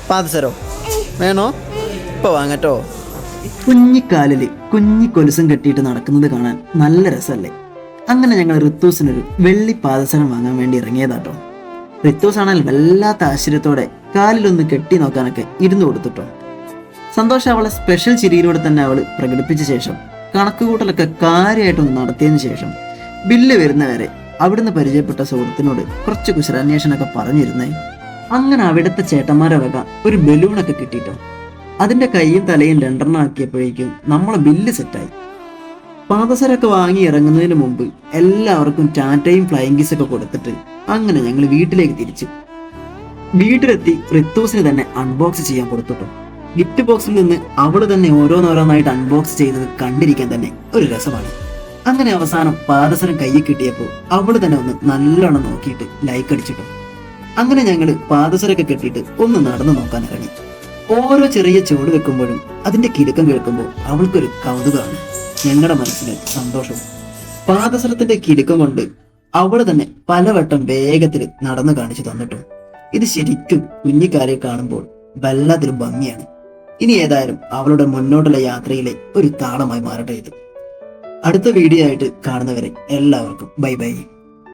പാദസരോ വേണോ? ഇപ്പോൾ വാങ്ങട്ടോ. കുഞ്ഞിക്കാലിൽ കുഞ്ഞി കൊലുസും കെട്ടിയിട്ട് നടക്കുന്നത് കാണാൻ നല്ല രസമല്ലേ? അങ്ങനെ ഞങ്ങൾ ഋത്തൂസിനൊരു വെള്ളി പാദസരം വാങ്ങാൻ വേണ്ടി ഇറങ്ങിയതാട്ടോ. ഋത്തൂസ് ആണെങ്കിൽ വല്ലാത്ത ആശ്ചര്യത്തോടെ കാലിലൊന്ന് കെട്ടി നോക്കാനൊക്കെ ഇരുന്ന് കൊടുത്തിട്ടോ. സന്തോഷം അവളെ സ്പെഷ്യൽ ചിരിയിലൂടെ തന്നെ അവൾ പ്രകടിപ്പിച്ച ശേഷം കണക്കുകൂട്ടലൊക്കെ കാര്യമായിട്ടൊന്ന് നടത്തിയതിനു ശേഷം ബില്ല് വരുന്നവരെ അവിടുന്ന് പരിചയപ്പെട്ട സുഹൃത്തിനോട് കുറച്ച് കുശലാന്വേഷണമൊക്കെ പറഞ്ഞിരുന്നേ. അങ്ങനെ അവിടുത്തെ ചേട്ടന്മാരെ വക ഒരു ബലൂണൊക്കെ കിട്ടിയിട്ടോ. അതിന്റെ കൈയും തലയും രണ്ടെണ്ണം ആക്കിയപ്പോഴേക്കും നമ്മളെ ബില്ല് സെറ്റായി. പാദസരമൊക്കെ വാങ്ങി ഇറങ്ങുന്നതിന് മുമ്പ് എല്ലാവർക്കും ടാറ്റയും ഫ്ലൈയിങ് കിസ് ഒക്കെ കൊടുത്തിട്ട് അങ്ങനെ ഞങ്ങൾ വീട്ടിലേക്ക് തിരിച്ചു. വീട്ടിലെത്തി ഋത്തൂസിന് തന്നെ അൺബോക്സ് ചെയ്യാൻ കൊടുത്തിട്ടോ. ഗിഫ്റ്റ് ബോക്സിൽ നിന്ന് അവള് തന്നെ ഓരോന്നോരോന്നായിട്ട് അൺബോക്സ് ചെയ്തത് കണ്ടിരിക്കാൻ തന്നെ ഒരു രസമാണ്. അങ്ങനെ അവസാനം പാദസരം കയ്യിൽ കിട്ടിയപ്പോൾ അവള് തന്നെ ഒന്ന് നല്ലോണം നോക്കിയിട്ട് ലൈക്ക് അടിച്ചിട്ടു. അങ്ങനെ ഞങ്ങൾ പാദസരമൊക്കെ കെട്ടിയിട്ട് ഒന്ന് നടന്നു നോക്കാൻ ഇറങ്ങി. ഓരോ ചെറിയ ചുവട് വെക്കുമ്പോഴും അതിന്റെ കിലുക്കം കേൾക്കുമ്പോൾ അവൾക്കൊരു കൗതുകമാണ്, ഞങ്ങളുടെ മനസ്സിന് സന്തോഷവും. പാദസരത്തിന്റെ കിലുക്കം കൊണ്ട് അവള് തന്നെ പലവട്ടം വേഗത്തിൽ നടന്നു കാണിച്ചു തന്നിട്ടു. ഇത് ശരിക്കും കുഞ്ഞിക്കാരെ കാണുമ്പോൾ വല്ലാത്തൊരു ഭംഗിയാണ്. ഇനി ഏതായാലും അവളുടെ മുന്നോട്ടുള്ള യാത്രയിലെ ഒരു താളമായി മാറട്ടെ ഇത്. അടുത്ത വീഡിയോ ആയിട്ട് കാണുന്നവരെ എല്ലാവർക്കും ബൈ ബൈ.